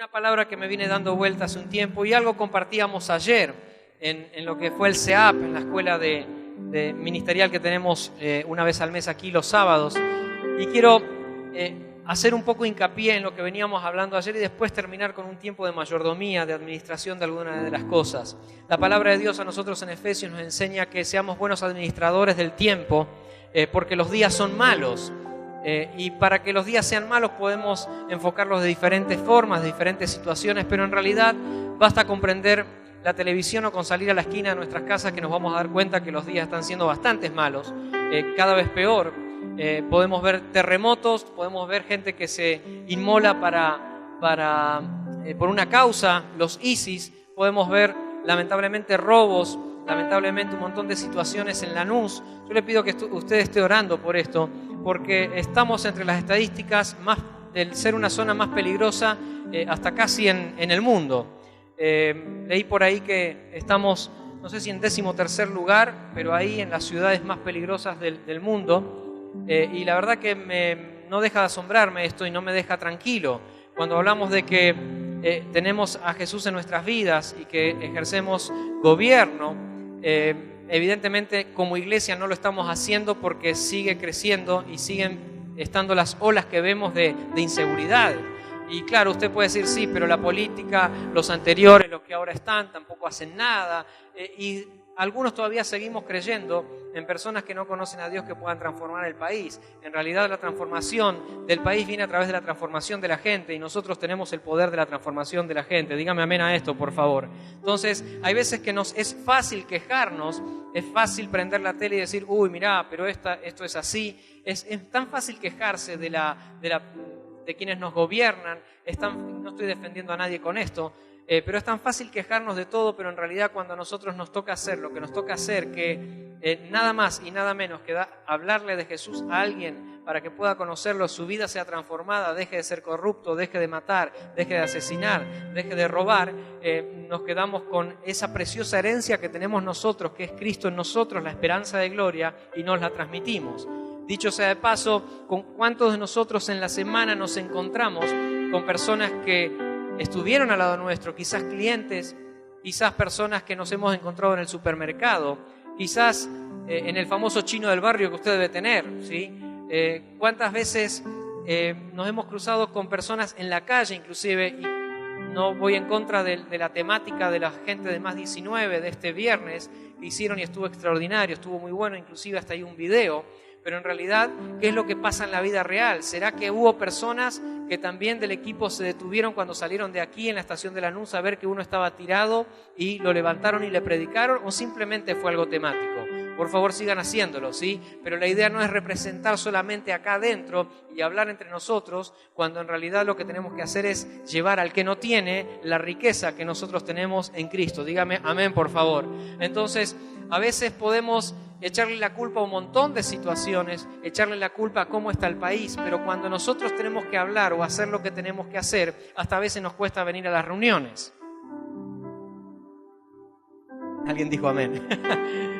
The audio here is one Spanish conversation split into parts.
una palabra que me viene dando vuelta hace un tiempo y algo compartíamos ayer en lo que fue el CEAP, en la escuela de ministerial que tenemos una vez al mes aquí los sábados. Y quiero hacer un poco hincapié en lo que veníamos hablando ayer y después terminar con un tiempo de mayordomía, de administración de algunas de las cosas. La palabra de Dios a nosotros en Efesios nos enseña que seamos buenos administradores del tiempo porque los días son malos. Y para que los días sean malos podemos enfocarlos de diferentes formas, de diferentes situaciones, pero en realidad basta comprender la televisión o con salir a la esquina de nuestras casas que nos vamos a dar cuenta que los días están siendo bastante malos, cada vez peor. Podemos ver terremotos, podemos ver gente que se inmola por una causa, los ISIS, podemos ver lamentablemente robos, lamentablemente un montón de situaciones en Lanús. Yo le pido que usted esté orando por esto, porque estamos entre las estadísticas del ser una zona más peligrosa hasta casi en el mundo. Leí por ahí que estamos, no sé si en 13º lugar, pero ahí en las ciudades más peligrosas del mundo. Y la verdad que no deja de asombrarme esto y no me deja tranquilo. Cuando hablamos de que tenemos a Jesús en nuestras vidas y que ejercemos gobierno, evidentemente como iglesia no lo estamos haciendo porque sigue creciendo y siguen estando las olas que vemos de inseguridad. Y claro, usted puede decir, sí, pero la política, los anteriores, los que ahora están, tampoco hacen nada. Y algunos todavía seguimos creyendo en personas que no conocen a Dios que puedan transformar el país. En realidad la transformación del país viene a través de la transformación de la gente y nosotros tenemos el poder de la transformación de la gente. Dígame amén a esto, por favor. Entonces, hay veces que nos es fácil quejarnos, es fácil prender la tele y decir, uy, mirá, pero esto es así. Es tan fácil quejarse de quienes nos gobiernan. No estoy defendiendo a nadie con esto, pero es tan fácil quejarnos de todo, pero en realidad cuando a nosotros nos toca hacer lo que nos toca hacer, que nada más y nada menos que hablarle de Jesús a alguien para que pueda conocerlo, su vida sea transformada, deje de ser corrupto, deje de matar, deje de asesinar, deje de robar, nos quedamos con esa preciosa herencia que tenemos nosotros, que es Cristo en nosotros, la esperanza de gloria, y nos la transmitimos. Dicho sea de paso, ¿con cuántos de nosotros en la semana nos encontramos con personas que estuvieron al lado nuestro, quizás clientes, quizás personas que nos hemos encontrado en el supermercado, quizás en el famoso chino del barrio que usted debe tener, ¿sí? ¿Cuántas veces nos hemos cruzado con personas en la calle inclusive? Y no voy en contra de la temática de la gente de Más 19 de este viernes que hicieron y estuvo extraordinario, estuvo muy bueno, inclusive hasta hay un video. Pero en realidad, ¿qué es lo que pasa en la vida real? ¿Será que hubo personas que también del equipo se detuvieron cuando salieron de aquí en la estación de Lanús a ver que uno estaba tirado y lo levantaron y le predicaron? ¿O simplemente fue algo temático? Por favor, sigan haciéndolo, ¿sí? Pero la idea no es representar solamente acá adentro y hablar entre nosotros, cuando en realidad lo que tenemos que hacer es llevar al que no tiene la riqueza que nosotros tenemos en Cristo. Dígame amén, por favor. Entonces, a veces podemos echarle la culpa a un montón de situaciones, echarle la culpa a cómo está el país, pero cuando nosotros tenemos que hablar o hacer lo que tenemos que hacer, hasta a veces nos cuesta venir a las reuniones. Alguien dijo amén.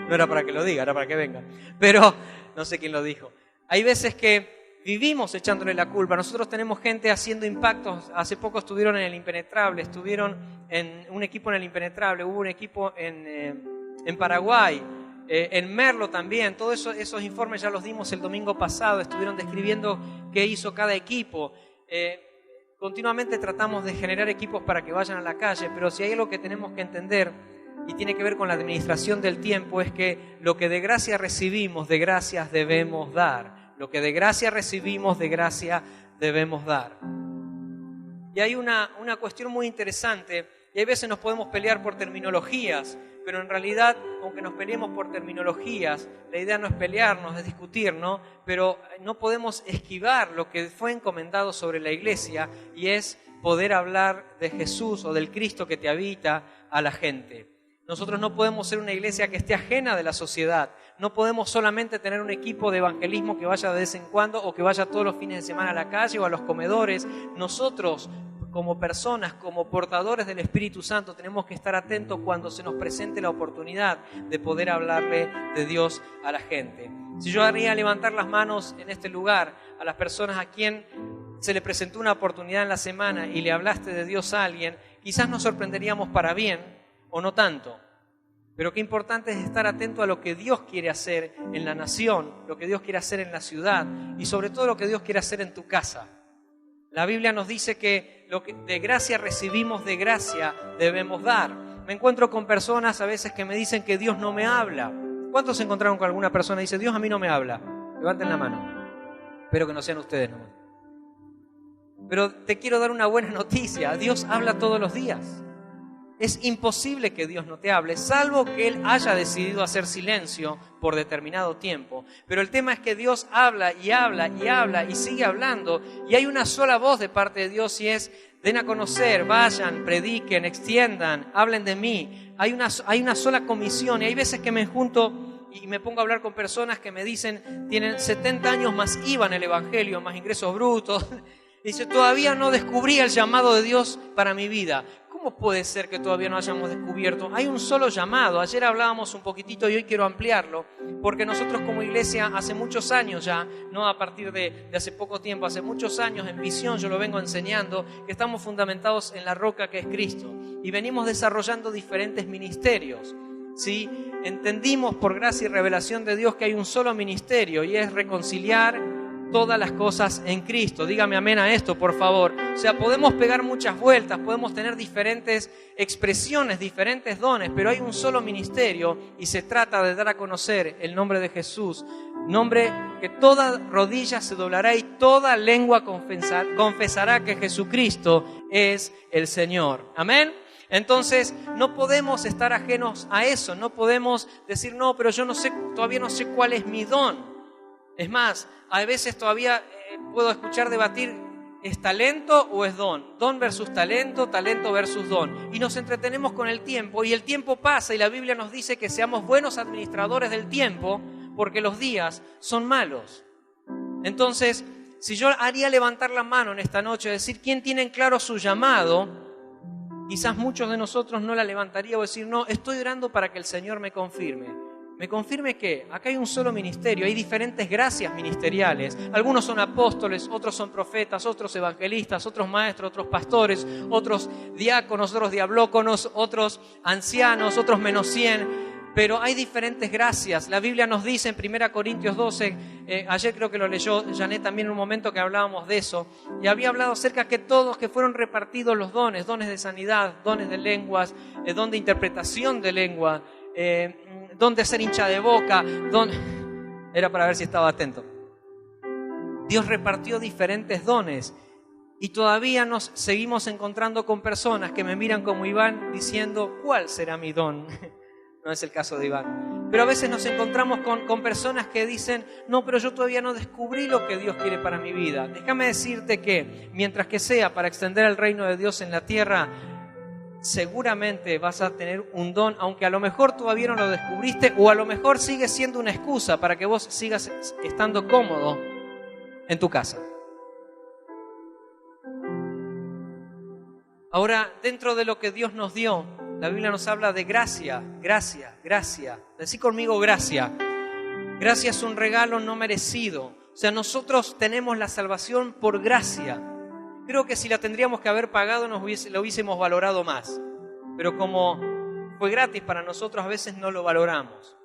No era para que lo diga, era para que venga. Pero no sé quién lo dijo. Hay veces que vivimos echándole la culpa. Nosotros tenemos gente haciendo impactos. Hace poco estuvieron en el Impenetrable, estuvieron en un equipo en el Impenetrable, hubo un equipo en Paraguay. En Merlo también, todos esos informes ya los dimos el domingo pasado, estuvieron describiendo qué hizo cada equipo. Continuamente tratamos de generar equipos para que vayan a la calle, pero si hay algo que tenemos que entender y tiene que ver con la administración del tiempo es que lo que de gracia recibimos, de gracias debemos dar. Lo que de gracia recibimos, de gracia debemos dar. Y hay una cuestión muy interesante, y hay veces nos podemos pelear por terminologías, pero en realidad, aunque nos peleemos por terminologías, la idea no es pelearnos, es discutir, ¿no? Pero no podemos esquivar lo que fue encomendado sobre la iglesia y es poder hablar de Jesús o del Cristo que te habita a la gente. Nosotros no podemos ser una iglesia que esté ajena de la sociedad. No podemos solamente tener un equipo de evangelismo que vaya de vez en cuando o que vaya todos los fines de semana a la calle o a los comedores. Nosotros, como personas, como portadores del Espíritu Santo, tenemos que estar atentos cuando se nos presente la oportunidad de poder hablarle de Dios a la gente. Si yo haría levantar las manos en este lugar a las personas a quien se le presentó una oportunidad en la semana y le hablaste de Dios a alguien, quizás nos sorprenderíamos para bien o no tanto. Pero qué importante es estar atento a lo que Dios quiere hacer en la nación, lo que Dios quiere hacer en la ciudad y sobre todo lo que Dios quiere hacer en tu casa. La Biblia nos dice que lo que de gracia recibimos, de gracia debemos dar. Me encuentro con personas a veces que me dicen que Dios no me habla. ¿Cuántos se encontraron con alguna persona y dice, Dios a mí no me habla? Levanten la mano. Espero que no sean ustedes nomás. Pero te quiero dar una buena noticia. Dios habla todos los días. Es imposible que Dios no te hable, salvo que Él haya decidido hacer silencio por determinado tiempo. Pero el tema es que Dios habla y habla y habla y sigue hablando. Y hay una sola voz de parte de Dios y es, den a conocer, vayan, prediquen, extiendan, hablen de mí. Hay una sola comisión y hay veces que me junto y me pongo a hablar con personas que me dicen, tienen 70 años más IVA en el Evangelio, más ingresos brutos. Dice, todavía no descubrí el llamado de Dios para mi vida. ¿Cómo puede ser que todavía no hayamos descubierto? Hay un solo llamado. Ayer hablábamos un poquitito y hoy quiero ampliarlo, porque nosotros como iglesia hace muchos años ya, no a partir de hace poco tiempo, hace muchos años en Visión yo lo vengo enseñando, que estamos fundamentados en la roca que es Cristo y venimos desarrollando diferentes ministerios. ¿Sí? Entendimos por gracia y revelación de Dios que hay un solo ministerio y es reconciliar todas las cosas en Cristo. Dígame amén a esto, por favor. O sea, podemos pegar muchas vueltas, podemos tener diferentes expresiones, diferentes dones, pero hay un solo ministerio y se trata de dar a conocer el nombre de Jesús. Nombre que toda rodilla se doblará y toda lengua confesará que Jesucristo es el Señor. Amén. Entonces, no podemos estar ajenos a eso, no podemos decir, no, pero yo no sé, todavía no sé cuál es mi don. Es más, a veces todavía puedo escuchar debatir, ¿es talento o es don? Don versus talento, talento versus don. Y nos entretenemos con el tiempo y el tiempo pasa y la Biblia nos dice que seamos buenos administradores del tiempo porque los días son malos. Entonces, si yo haría levantar la mano en esta noche, decir, ¿quién tiene en claro su llamado? Quizás muchos de nosotros no la levantaría o decir, no, estoy orando para que el Señor me confirme. ¿Me confirme qué? Acá hay un solo ministerio, hay diferentes gracias ministeriales. Algunos son apóstoles, otros son profetas, otros evangelistas, otros maestros, otros pastores, otros diáconos, otros diablóconos, otros ancianos, otros menos 100. Pero hay diferentes gracias. La Biblia nos dice en 1 Corintios 12, ayer creo que lo leyó Janet también en un momento que hablábamos de eso, y había hablado acerca que todos que fueron repartidos los dones, dones de sanidad, dones de lenguas, don de interpretación de lengua, don de ser hincha de boca, era para ver si estaba atento. Dios repartió diferentes dones y todavía nos seguimos encontrando con personas que me miran como Iván diciendo, ¿cuál será mi don? No es el caso de Iván. Pero a veces nos encontramos con personas que dicen, no, pero yo todavía no descubrí lo que Dios quiere para mi vida. Déjame decirte que mientras que sea para extender el reino de Dios en la tierra, seguramente vas a tener un don, aunque a lo mejor todavía no lo descubriste o a lo mejor sigue siendo una excusa para que vos sigas estando cómodo en tu casa. Ahora, dentro de lo que Dios nos dio, la Biblia nos habla de gracia, gracia, gracia. Decí conmigo gracia. Gracia es un regalo no merecido. O sea, nosotros tenemos la salvación por gracia. Creo que si la tendríamos que haber pagado, la hubiésemos valorado más. Pero como fue gratis para nosotros, a veces no lo valoramos.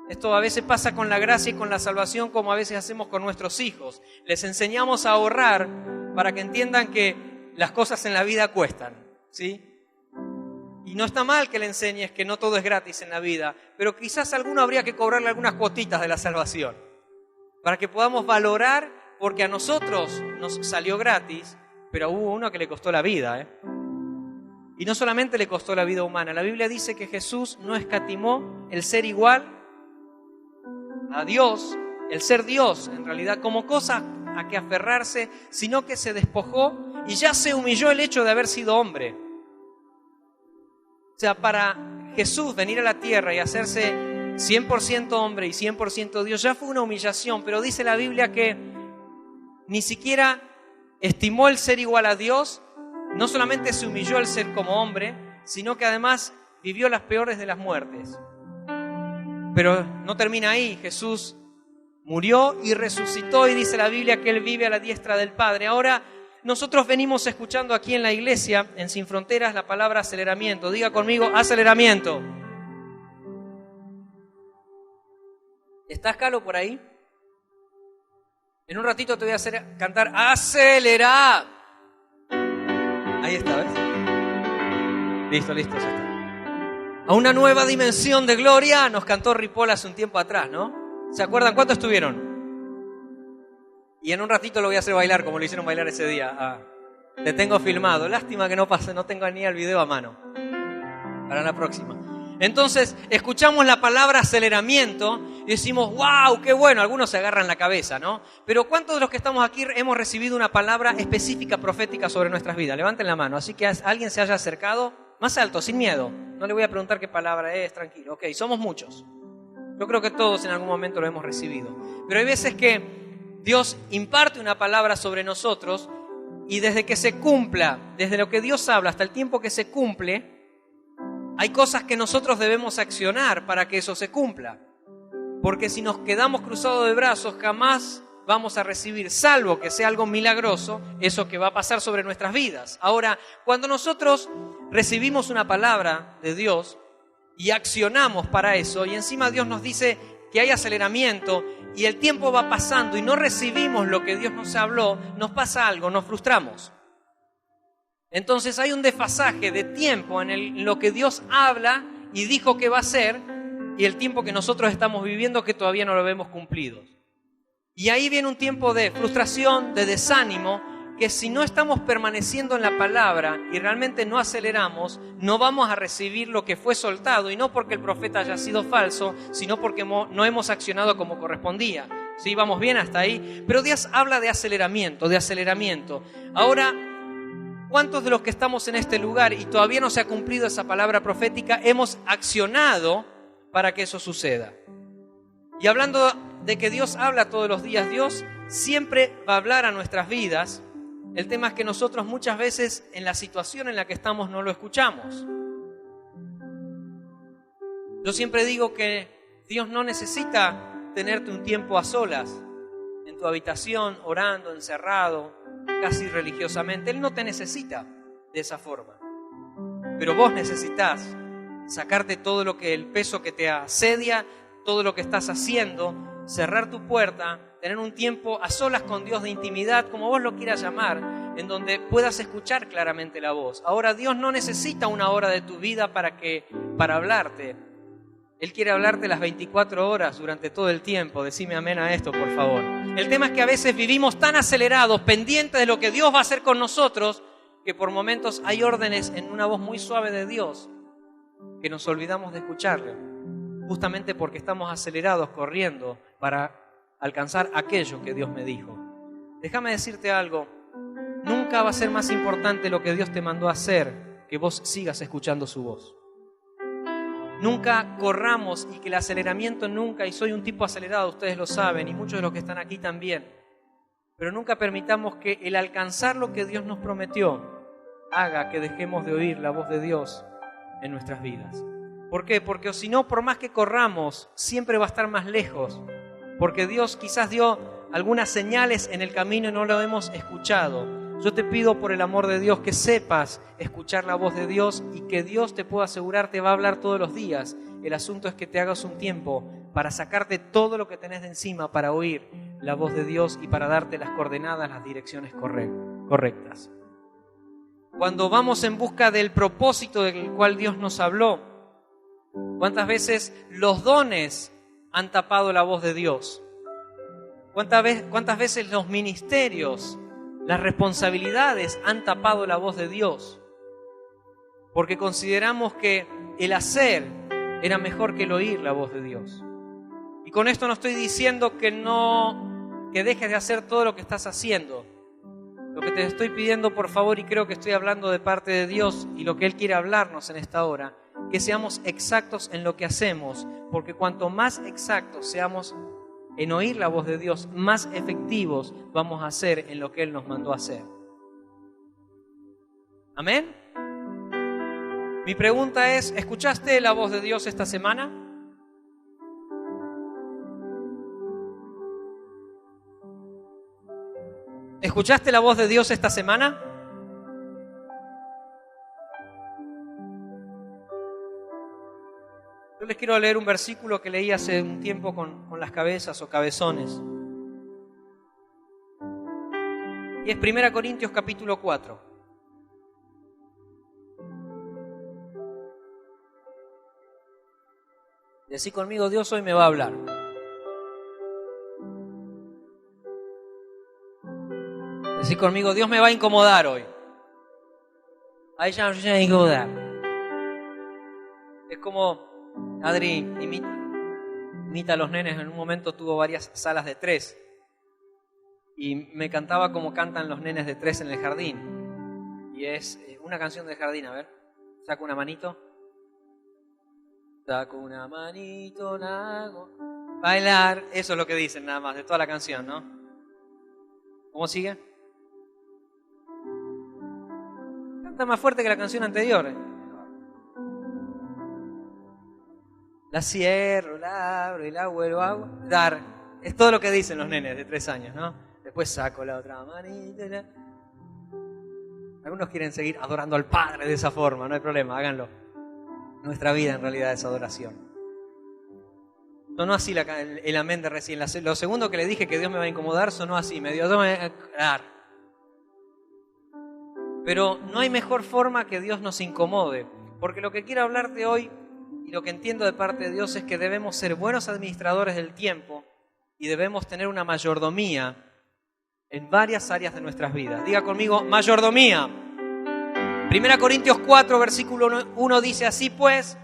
Esto a veces pasa con la gracia y con la salvación como a veces hacemos con nuestros hijos. Les enseñamos a ahorrar para que entiendan que las cosas en la vida cuestan, ¿sí? Y no está mal que le enseñes que no todo es gratis en la vida, pero quizás a alguno habría que cobrarle algunas cuotitas de la salvación para que podamos valorar, porque a nosotros nos salió gratis, pero hubo uno que le costó la vida, Y no solamente le costó la vida humana. La Biblia dice que Jesús no escatimó el ser igual a Dios, el ser Dios, en realidad, como cosa a que aferrarse, sino que se despojó y ya se humilló el hecho de haber sido hombre. O sea, para Jesús venir a la tierra y hacerse 100% hombre y 100% Dios ya fue una humillación, pero dice la Biblia que ni siquiera estimó el ser igual a Dios, no solamente se humilló el ser como hombre, sino que además vivió las peores de las muertes. Pero no termina ahí, Jesús murió y resucitó y dice la Biblia que Él vive a la diestra del Padre. Ahora, nosotros venimos escuchando aquí en la iglesia, en Sin Fronteras, la palabra aceleramiento. Diga conmigo, aceleramiento. ¿Estás, Calo, por ahí? En un ratito te voy a hacer cantar acelera. Ahí está, ¿ves? Listo, ya está. A una nueva dimensión de gloria nos cantó Ripoll hace un tiempo atrás, ¿no? ¿Se acuerdan cuánto estuvieron? Y en un ratito lo voy a hacer bailar, como lo hicieron bailar ese día. Te tengo filmado. Lástima que no tengo ni el video a mano. Para la próxima. Entonces, escuchamos la palabra aceleramiento y decimos, ¡wow, qué bueno! Algunos se agarran la cabeza, ¿no? Pero ¿cuántos de los que estamos aquí hemos recibido una palabra específica, profética sobre nuestras vidas? Levanten la mano. Así que alguien se haya acercado. Más alto, sin miedo. No le voy a preguntar qué palabra es, tranquilo. Ok, somos muchos. Yo creo que todos en algún momento lo hemos recibido. Pero hay veces que Dios imparte una palabra sobre nosotros y desde que se cumpla, desde lo que Dios habla hasta el tiempo que se cumple, hay cosas que nosotros debemos accionar para que eso se cumpla. Porque si nos quedamos cruzados de brazos, jamás vamos a recibir, salvo que sea algo milagroso, eso que va a pasar sobre nuestras vidas. Ahora, cuando nosotros recibimos una palabra de Dios y accionamos para eso, y encima Dios nos dice que hay aceleramiento y el tiempo va pasando y no recibimos lo que Dios nos habló, nos pasa algo, nos frustramos. Entonces hay un desfasaje de tiempo en lo que Dios habla y dijo que va a hacer y el tiempo que nosotros estamos viviendo que todavía no lo vemos cumplido. Y ahí viene un tiempo de frustración, de desánimo, que si no estamos permaneciendo en la palabra y realmente no aceleramos, no vamos a recibir lo que fue soltado, y no porque el profeta haya sido falso, sino porque no hemos accionado como correspondía. ¿Sí? ¿Vamos bien hasta ahí? Pero Dios habla de aceleramiento, de aceleramiento. Ahora, ¿cuántos de los que estamos en este lugar y todavía no se ha cumplido esa palabra profética hemos accionado para que eso suceda? Y hablando de que Dios habla todos los días, Dios siempre va a hablar a nuestras vidas. El tema es que nosotros muchas veces en la situación en la que estamos no lo escuchamos. Yo siempre digo que Dios no necesita tenerte un tiempo a solas, en tu habitación, orando, encerrado, casi religiosamente. Él no te necesita de esa forma. Pero vos necesitas sacarte todo el peso que te asedia, todo lo que estás haciendo, cerrar tu puerta, tener un tiempo a solas con Dios de intimidad, como vos lo quieras llamar, en donde puedas escuchar claramente la voz. Ahora, Dios no necesita una hora de tu vida para hablarte. Él quiere hablarte las 24 horas durante todo el tiempo. Decime amén a esto, por favor. El tema es que a veces vivimos tan acelerados, pendientes de lo que Dios va a hacer con nosotros, que por momentos hay órdenes en una voz muy suave de Dios que nos olvidamos de escucharle, justamente porque estamos acelerados, corriendo para alcanzar aquello que Dios me dijo. Déjame decirte algo, nunca va a ser más importante lo que Dios te mandó a hacer que vos sigas escuchando su voz. Nunca corramos, y que el aceleramiento nunca, y soy un tipo acelerado, ustedes lo saben, y muchos de los que están aquí también, pero nunca permitamos que el alcanzar lo que Dios nos prometió haga que dejemos de oír la voz de Dios en nuestras vidas. ¿Por qué? Porque si no, por más que corramos, siempre va a estar más lejos, porque Dios quizás dio algunas señales en el camino y no lo hemos escuchado. Yo te pido por el amor de Dios que sepas escuchar la voz de Dios, y que Dios, te puedo asegurar, te va a hablar todos los días. El asunto es que te hagas un tiempo para sacarte todo lo que tenés de encima para oír la voz de Dios y para darte las coordenadas, las direcciones correctas. Cuando vamos en busca del propósito del cual Dios nos habló, ¿cuántas veces los dones han tapado la voz de Dios? ¿Cuántas veces los ministerios, las responsabilidades han tapado la voz de Dios? Porque consideramos que el hacer era mejor que el oír la voz de Dios. Y con esto no estoy diciendo que dejes de hacer todo lo que estás haciendo. Lo que te estoy pidiendo, por favor, y creo que estoy hablando de parte de Dios y lo que Él quiere hablarnos en esta hora, que seamos exactos en lo que hacemos, porque cuanto más exactos seamos en oír la voz de Dios, más efectivos vamos a ser en lo que Él nos mandó a hacer. ¿Amén? Mi pregunta es, ¿escuchaste la voz de Dios esta semana? ¿Escuchaste la voz de Dios esta semana? Yo les quiero leer un versículo que leí hace un tiempo con las cabezas o cabezones. Y es 1 Corintios capítulo 4. Decí conmigo, Dios hoy me va a hablar. Decí conmigo, Dios me va a incomodar hoy. Ahí ya me va a incomodar. Es como Adri imita a los nenes. En un momento tuvo varias salas de 3. Y me cantaba como cantan los nenes de 3 en el jardín. Y es una canción del jardín, a ver. Saco una manito. Saco una manito, lago. Bailar. Eso es lo que dicen nada más, de toda la canción, ¿no? ¿Cómo sigue? Canta más fuerte que la canción anterior. La cierro, la abro y la vuelvo a dar. Es todo lo que dicen los nenes de 3 años, ¿no? Después saco la otra manita. Algunos quieren seguir adorando al Padre de esa forma, no hay problema, háganlo. Nuestra vida en realidad es adoración. Sonó así el amén de recién. Lo segundo que le dije que Dios me va a incomodar sonó así, me dio dar. Pero no hay mejor forma que Dios nos incomode, porque lo que quiero hablarte hoy y lo que entiendo de parte de Dios es que debemos ser buenos administradores del tiempo y debemos tener una mayordomía en varias áreas de nuestras vidas. Diga conmigo, mayordomía. 1 Corintios 4, versículo 1 dice, así pues,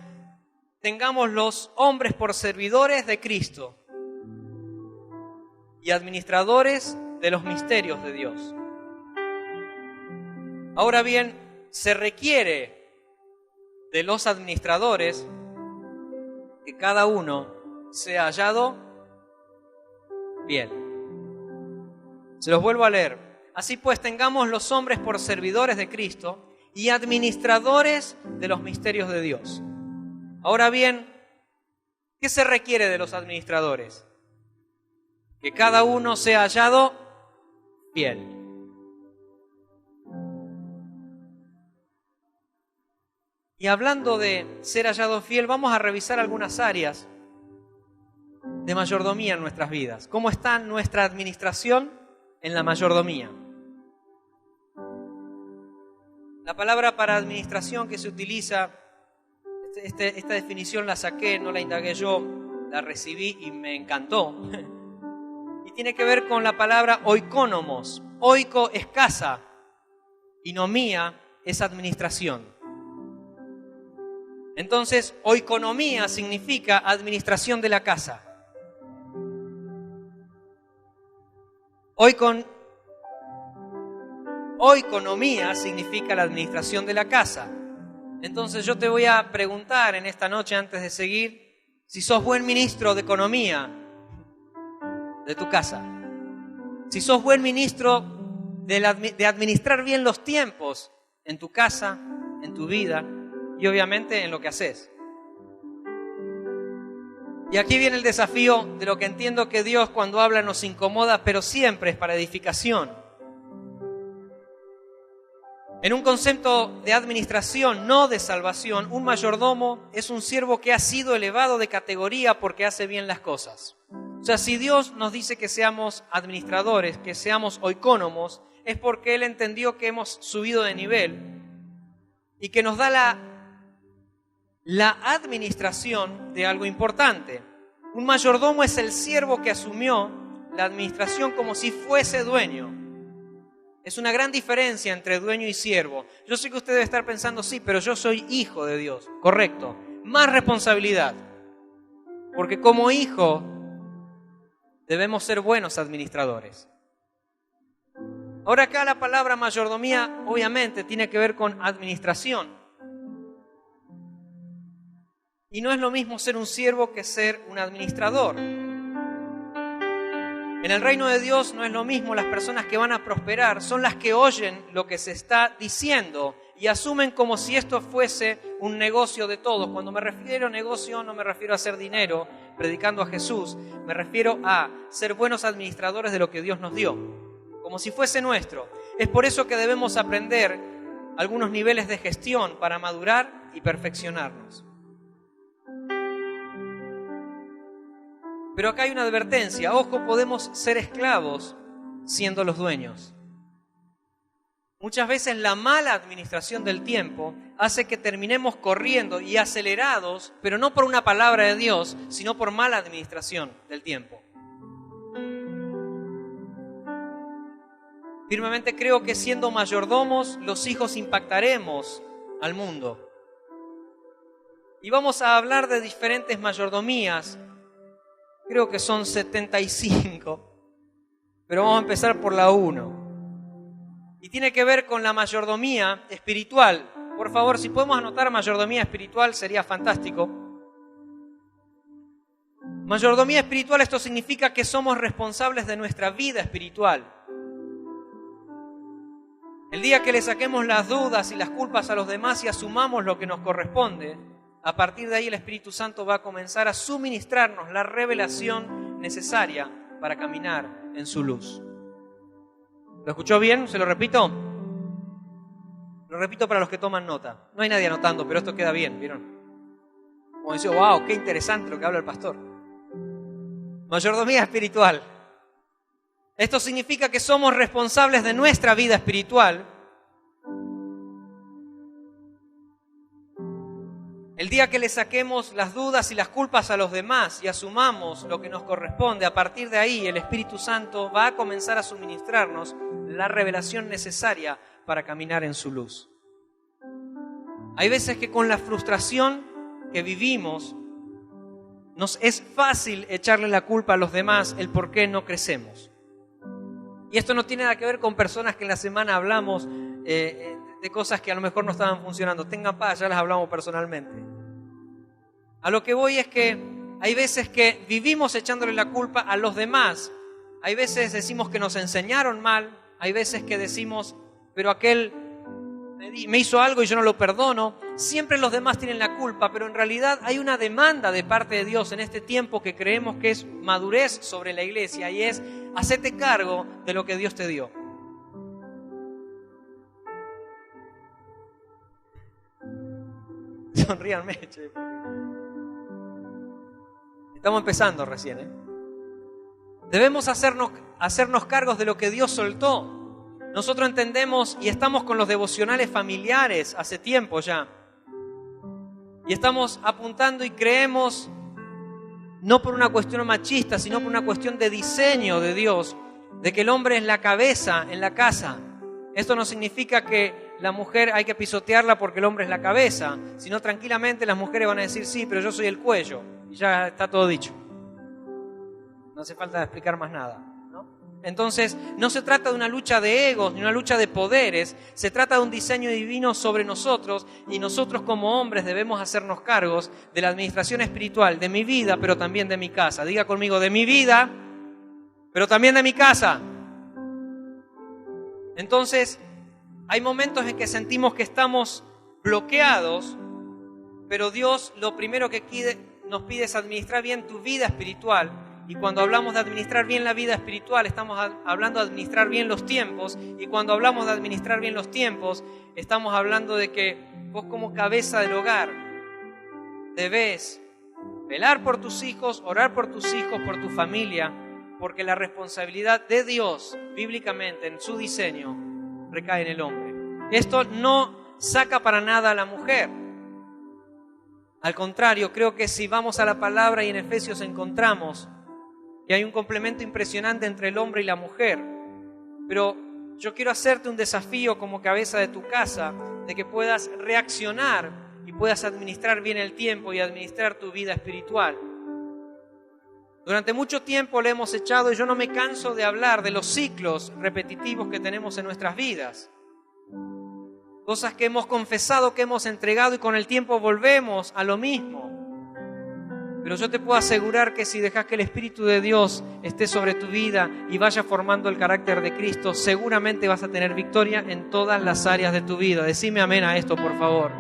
tengamos los hombres por servidores de Cristo y administradores de los misterios de Dios. Ahora bien, se requiere de los administradores que cada uno sea hallado fiel. Se los vuelvo a leer. Así pues, tengamos los hombres por servidores de Cristo y administradores de los misterios de Dios. Ahora bien, ¿qué se requiere de los administradores? Que cada uno sea hallado fiel. Y hablando de ser hallado fiel, vamos a revisar algunas áreas de mayordomía en nuestras vidas. ¿Cómo está nuestra administración en la mayordomía? La palabra para administración que se utiliza, esta definición la saqué, no la indagué yo, la recibí y me encantó. Y tiene que ver con la palabra oikonomos. Oiko es casa y nomía es administración. Entonces, oikonomía significa administración de la casa. Oikonomía significa la administración de la casa. Entonces yo te voy a preguntar en esta noche, antes de seguir, si sos buen ministro de economía de tu casa. Si sos buen ministro de administrar bien los tiempos en tu casa, en tu vida y obviamente en lo que haces. Y aquí viene el desafío de lo que entiendo que Dios cuando habla nos incomoda, pero siempre es para edificación. En un concepto de administración, no de salvación, un mayordomo es un siervo que ha sido elevado de categoría porque hace bien las cosas. O sea, si Dios nos dice que seamos administradores, que seamos oikónomos, es porque Él entendió que hemos subido de nivel y que nos da la administración de algo importante. Un mayordomo es el siervo que asumió la administración como si fuese dueño. Es una gran diferencia entre dueño y siervo. Yo sé que usted debe estar pensando, sí, pero yo soy hijo de Dios. Correcto. Más responsabilidad. Porque como hijo debemos ser buenos administradores. Ahora acá la palabra mayordomía obviamente tiene que ver con administración. Y no es lo mismo ser un siervo que ser un administrador. En el reino de Dios no es lo mismo, las personas que van a prosperar son las que oyen lo que se está diciendo y asumen como si esto fuese un negocio de todos. Cuando me refiero a negocio no me refiero a hacer dinero predicando a Jesús, me refiero a ser buenos administradores de lo que Dios nos dio. como si fuese nuestro. Es por eso que debemos aprender algunos niveles de gestión para madurar y perfeccionarnos. Pero acá hay una advertencia. Ojo, podemos ser esclavos siendo los dueños. Muchas veces la mala administración del tiempo hace que terminemos corriendo y acelerados, pero no por una palabra de Dios, sino por mala administración del tiempo. Firmemente creo que siendo mayordomos, los hijos impactaremos al mundo. Y vamos a hablar de diferentes mayordomías. Creo que son 75, pero vamos a empezar por la 1. Y tiene que ver con la mayordomía espiritual. Por favor, si podemos anotar mayordomía espiritual, sería fantástico. Mayordomía espiritual, esto significa que somos responsables de nuestra vida espiritual. El día que le saquemos las dudas y las culpas a los demás y asumamos lo que nos corresponde, a partir de ahí el Espíritu Santo va a comenzar a suministrarnos la revelación necesaria para caminar en su luz. ¿Lo escuchó bien? ¿Se lo repito? Lo repito para los que toman nota. No hay nadie anotando, pero esto queda bien, ¿vieron? Como decía, wow, qué interesante lo que habla el pastor. Mayordomía espiritual. Esto significa que somos responsables de nuestra vida espiritual. El día que le saquemos las dudas y las culpas a los demás y asumamos lo que nos corresponde, a partir de ahí el Espíritu Santo va a comenzar a suministrarnos la revelación necesaria para caminar en su luz. Hay veces que con la frustración que vivimos, nos es fácil echarle la culpa a los demás el por qué no crecemos. Y esto no tiene nada que ver con personas que en la semana hablamos de cosas que a lo mejor no estaban funcionando. Tengan paz, ya las hablamos personalmente. A lo que voy es que hay veces que vivimos echándole la culpa a los demás. Hay veces decimos que nos enseñaron mal. Hay veces que decimos, pero aquel me hizo algo y yo no lo perdono. Siempre los demás tienen la culpa, pero en realidad hay una demanda de parte de Dios en este tiempo que creemos que es madurez sobre la iglesia y es hacete cargo de lo que Dios te dio. Sonríanme, che. Estamos empezando recién, ¿eh? Debemos hacernos cargos de lo que Dios soltó. Nosotros entendemos y estamos con los devocionales familiares hace tiempo ya. Y estamos apuntando y creemos, no por una cuestión machista, sino por una cuestión de diseño de Dios, de que el hombre es la cabeza en la casa. Esto no significa que la mujer hay que pisotearla porque el hombre es la cabeza, sino tranquilamente las mujeres van a decir, sí, pero yo soy el cuello. Y ya está todo dicho. No hace falta explicar más nada, ¿no? Entonces, no se trata de una lucha de egos ni una lucha de poderes, se trata de un diseño divino sobre nosotros y nosotros como hombres debemos hacernos cargos de la administración espiritual de mi vida, pero también de mi casa. Diga conmigo, de mi vida, pero también de mi casa. Entonces, hay momentos en que sentimos que estamos bloqueados, pero Dios lo primero que nos pide es administrar bien tu vida espiritual. Y cuando hablamos de administrar bien la vida espiritual, estamos hablando de administrar bien los tiempos. Y cuando hablamos de administrar bien los tiempos, estamos hablando de que vos como cabeza del hogar debés velar por tus hijos, orar por tus hijos, por tu familia, porque la responsabilidad de Dios, bíblicamente, en su diseño, recae en el hombre. Esto no saca para nada a la mujer. Al contrario, creo que si vamos a la palabra y en Efesios encontramos que hay un complemento impresionante entre el hombre y la mujer. Pero yo quiero hacerte un desafío como cabeza de tu casa, de que puedas reaccionar y puedas administrar bien el tiempo y administrar tu vida espiritual. Durante mucho tiempo le hemos echado, y yo no me canso de hablar de los ciclos repetitivos que tenemos en nuestras vidas. Cosas que hemos confesado, que hemos entregado y con el tiempo volvemos a lo mismo. Pero yo te puedo asegurar que si dejas que el Espíritu de Dios esté sobre tu vida y vaya formando el carácter de Cristo, seguramente vas a tener victoria en todas las áreas de tu vida. Decime amén a esto, por favor.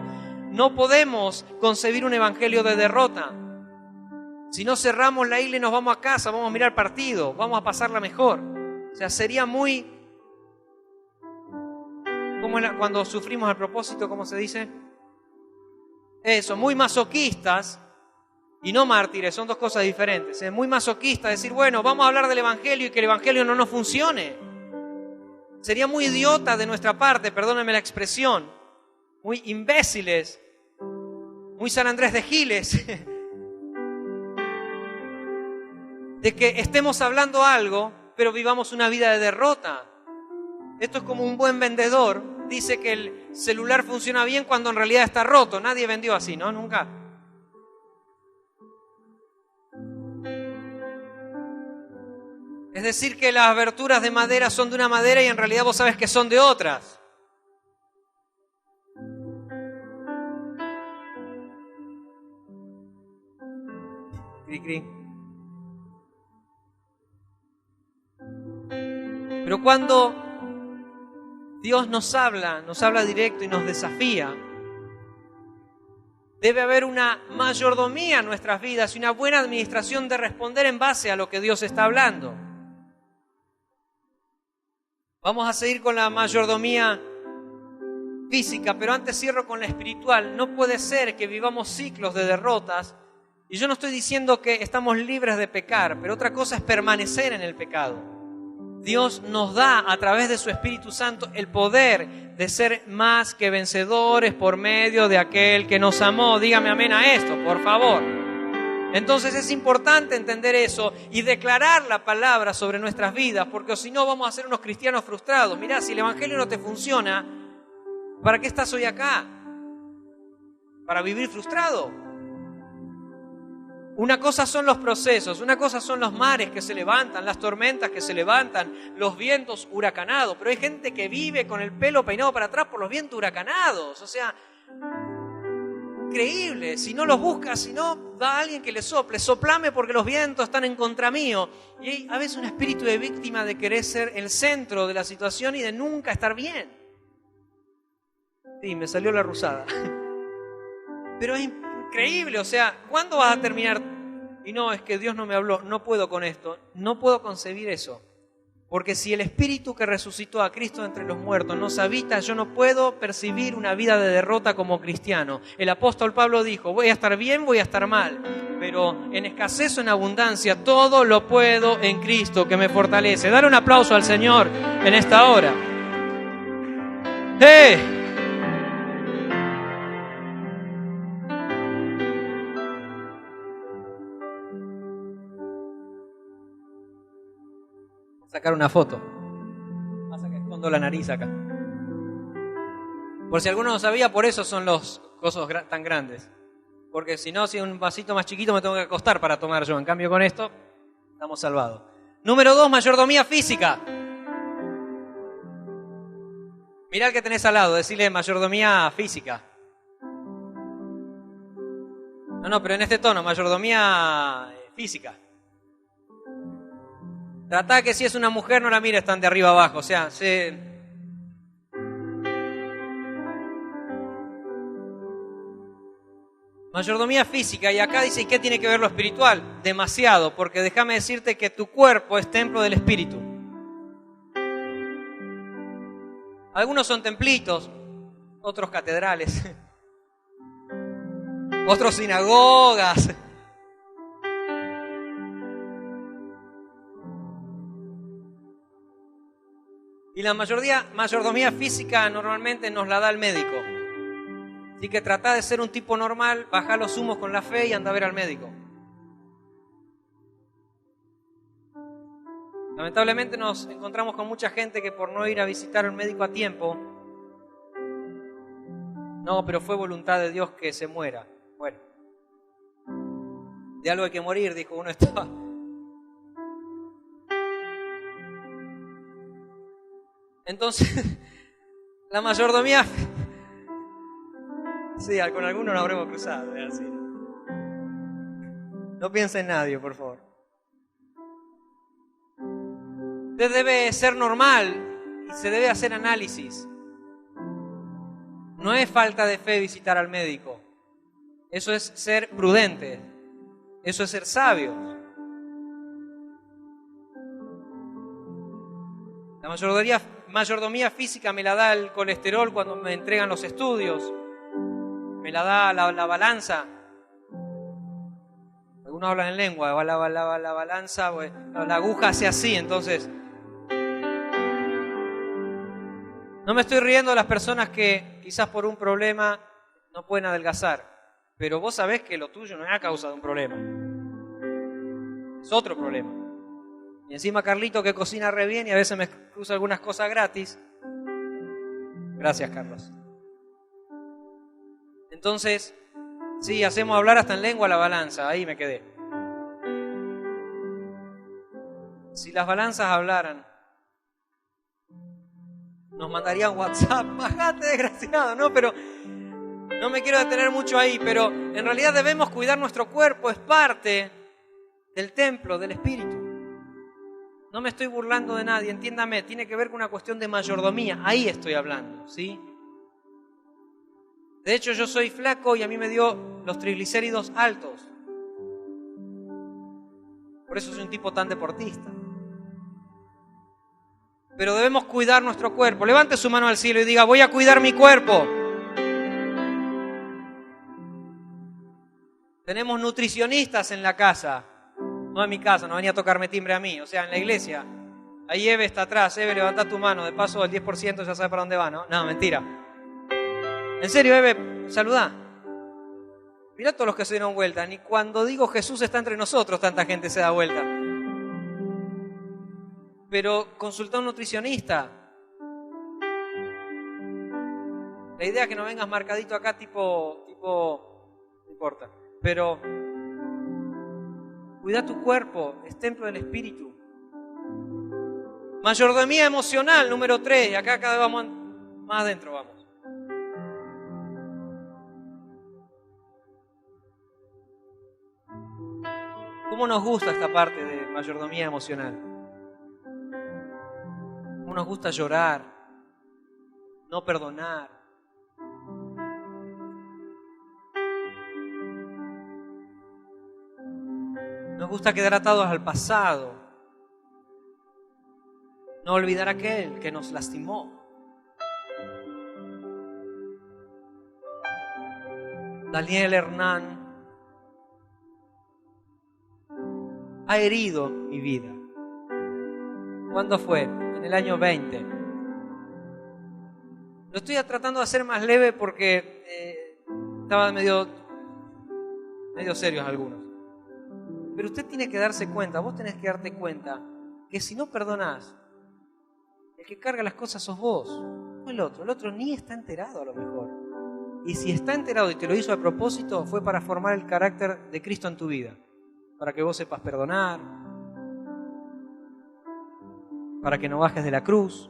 No podemos concebir un evangelio de derrota. Si no cerramos la isla y nos vamos a casa, vamos a mirar partido, vamos a pasarla mejor. O sea, sería muy Cuando sufrimos al propósito, ¿cómo se dice? Eso, muy masoquistas y no mártires, son dos cosas diferentes. Es muy masoquista decir, bueno, vamos a hablar del Evangelio y que el Evangelio no nos funcione. Sería muy idiota de nuestra parte, perdónenme la expresión, muy imbéciles, muy San Andrés de Giles, de que estemos hablando algo, pero vivamos una vida de derrota. Esto es como un buen vendedor, dice que el celular funciona bien cuando en realidad está roto. Nadie vendió así, ¿no? Nunca. Es decir, que las aberturas de madera son de una madera y en realidad vos sabés que son de otras. Cri, cri. Pero cuando Dios nos habla directo y nos desafía, debe haber una mayordomía en nuestras vidas y una buena administración de responder en base a lo que Dios está hablando. Vamos a seguir con la mayordomía física, pero antes cierro con la espiritual. No puede ser que vivamos ciclos de derrotas. Y yo no estoy diciendo que estamos libres de pecar, pero otra cosa es permanecer en el pecado. Dios nos da a través de su Espíritu Santo el poder de ser más que vencedores por medio de aquel que nos amó. Dígame amén a esto, por favor. Entonces es importante entender eso y declarar la palabra sobre nuestras vidas, porque si no vamos a ser unos cristianos frustrados. Mirá, si el Evangelio no te funciona, ¿para qué estás hoy acá? ¿Para vivir frustrado? Una cosa son los procesos, una cosa son los mares que se levantan, las tormentas que se levantan, los vientos huracanados, pero hay gente que vive con el pelo peinado para atrás por los vientos huracanados, o sea, increíble. Si no los buscas, si no, da a alguien que le sople, soplame porque los vientos están en contra mío. Y hay a veces un espíritu de víctima de querer ser el centro de la situación y de nunca estar bien. Sí, me salió la rusada. Pero es increíble, o sea, ¿cuándo vas a terminar? Y no, es que Dios no me habló, no puedo con esto, no puedo concebir eso. Porque si el Espíritu que resucitó a Cristo entre los muertos nos habita, yo no puedo percibir una vida de derrota como cristiano. El apóstol Pablo dijo, voy a estar bien, voy a estar mal, pero en escasez o en abundancia, todo lo puedo en Cristo que me fortalece. Dale un aplauso al Señor en esta hora. ¡Hey! Sacar una foto. Pasa que escondo la nariz acá. Por si alguno no sabía, por eso son los cosos tan grandes. Porque si no, si un vasito más chiquito me tengo que acostar para tomar yo. En cambio con esto, estamos salvados. Número 2, mayordomía física. Mirá al que tenés al lado, decirle mayordomía física. No, pero en este tono, mayordomía física. Tratá que si es una mujer no la mires tan de arriba abajo, o sea, mayordomía física, y acá dice, ¿y qué tiene que ver lo espiritual? Demasiado, porque déjame decirte que tu cuerpo es templo del Espíritu. Algunos son templitos, otros catedrales, otros sinagogas. Y la mayordomía física normalmente nos la da el médico. Así que tratá de ser un tipo normal, bajá los humos con la fe y anda a ver al médico. Lamentablemente nos encontramos con mucha gente que por no ir a visitar al médico a tiempo, no, pero fue voluntad de Dios que se muera. Bueno, de algo hay que morir, dijo uno. Estaba. Entonces, la mayordomía, sí, con algunos nos habremos cruzado, es así. No piense en nadie, por favor. Usted debe ser normal y se debe hacer análisis. No es falta de fe visitar al médico. Eso es ser prudente. Eso es ser sabio. La mayordomía física me la da el colesterol cuando me entregan los estudios, me la da la balanza. Algunos hablan en lengua, la balanza, la aguja hace así, entonces. No me estoy riendo de las personas que quizás por un problema no pueden adelgazar, pero vos sabés que lo tuyo no es a causa de un problema, es otro problema. Y encima Carlito, que cocina re bien y a veces me cruza algunas cosas gratis. Gracias, Carlos. Entonces, sí, hacemos hablar hasta en lengua la balanza, ahí me quedé. Si las balanzas hablaran, nos mandarían WhatsApp, bajate desgraciado, ¿no? Pero no me quiero detener mucho ahí, pero en realidad debemos cuidar nuestro cuerpo, es parte del templo, del Espíritu. No me estoy burlando de nadie, entiéndame, tiene que ver con una cuestión de mayordomía, ahí estoy hablando, ¿sí? De hecho, yo soy flaco y a mí me dio los triglicéridos altos. Por eso soy un tipo tan deportista. Pero debemos cuidar nuestro cuerpo. Levante su mano al cielo y diga, voy a cuidar mi cuerpo. Tenemos nutricionistas en la casa. No en mi casa, no venía a tocarme timbre a mí, o sea, en la iglesia. Ahí Eve está atrás. Eve, levanta tu mano. De paso, el 10% ya sabe para dónde va, ¿no? No, mentira. En serio, Eve, saludá. Mirá todos los que se dieron vuelta. Ni cuando digo Jesús está entre nosotros, tanta gente se da vuelta. Pero consultá a un nutricionista. La idea es que no vengas marcadito acá tipo, no importa. Pero cuida tu cuerpo, es templo del Espíritu. Mayordomía emocional, número 3. Y acá cada vez vamos más adentro, vamos. ¿Cómo nos gusta esta parte de mayordomía emocional? ¿Cómo nos gusta llorar? No perdonar. Nos gusta quedar atados al pasado. No olvidar a aquel que nos lastimó. Daniel Hernán ha herido mi vida. ¿Cuándo fue? En el año 20. Lo estoy tratando de hacer más leve porque estaban medio serios algunos. Pero usted tiene que darse cuenta, vos tenés que darte cuenta que si no perdonás, el que carga las cosas sos vos, no el otro. El otro ni está enterado a lo mejor. Y si está enterado y te lo hizo a propósito, fue para formar el carácter de Cristo en tu vida. Para que vos sepas perdonar, para que no bajes de la cruz.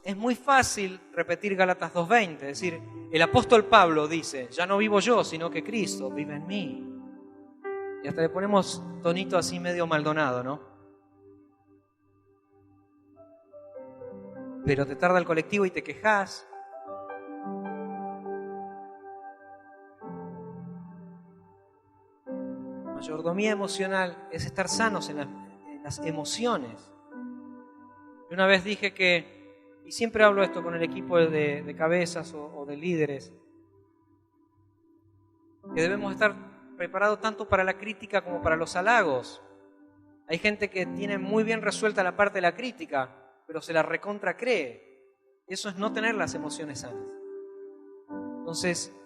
Es muy fácil repetir Gálatas 2:20, es decir, el apóstol Pablo dice, ya no vivo yo, sino que Cristo vive en mí. Y hasta le ponemos tonito así medio Maldonado, ¿no? Pero te tarda el colectivo y te quejás. Mayordomía emocional es estar sanos en las emociones. Yo una vez dije que, y siempre hablo esto con el equipo de cabezas o de líderes, que debemos estar preparados tanto para la crítica como para los halagos. Hay gente que tiene muy bien resuelta la parte de la crítica, pero se la recontra cree. Eso es no tener las emociones sanas. Entonces,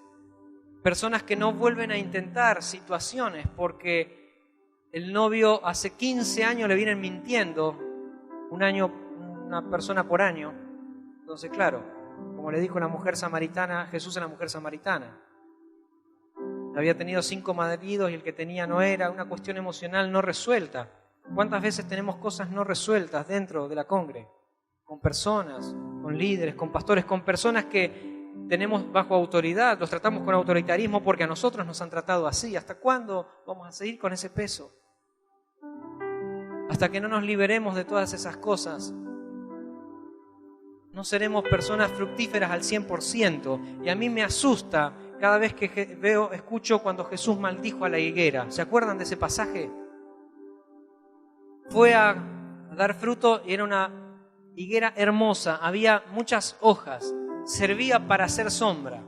personas que no vuelven a intentar situaciones porque el novio hace 15 años le vienen mintiendo, una persona por año. Entonces, claro, como le dijo la mujer samaritana, Jesús a la mujer samaritana, había tenido 5 maridos y el que tenía no era, una cuestión emocional no resuelta. ¿Cuántas veces tenemos cosas no resueltas dentro de la congre? Con personas, con líderes, con pastores, con personas que tenemos bajo autoridad, los tratamos con autoritarismo porque a nosotros nos han tratado así. ¿Hasta cuándo vamos a seguir con ese peso? Hasta que no nos liberemos de todas esas cosas, no seremos personas fructíferas al 100%. Y a mí me asusta cada vez que escucho cuando Jesús maldijo a la higuera. ¿Se acuerdan de ese pasaje? Fue a dar fruto, y era una higuera hermosa, había muchas hojas, servía para hacer sombra.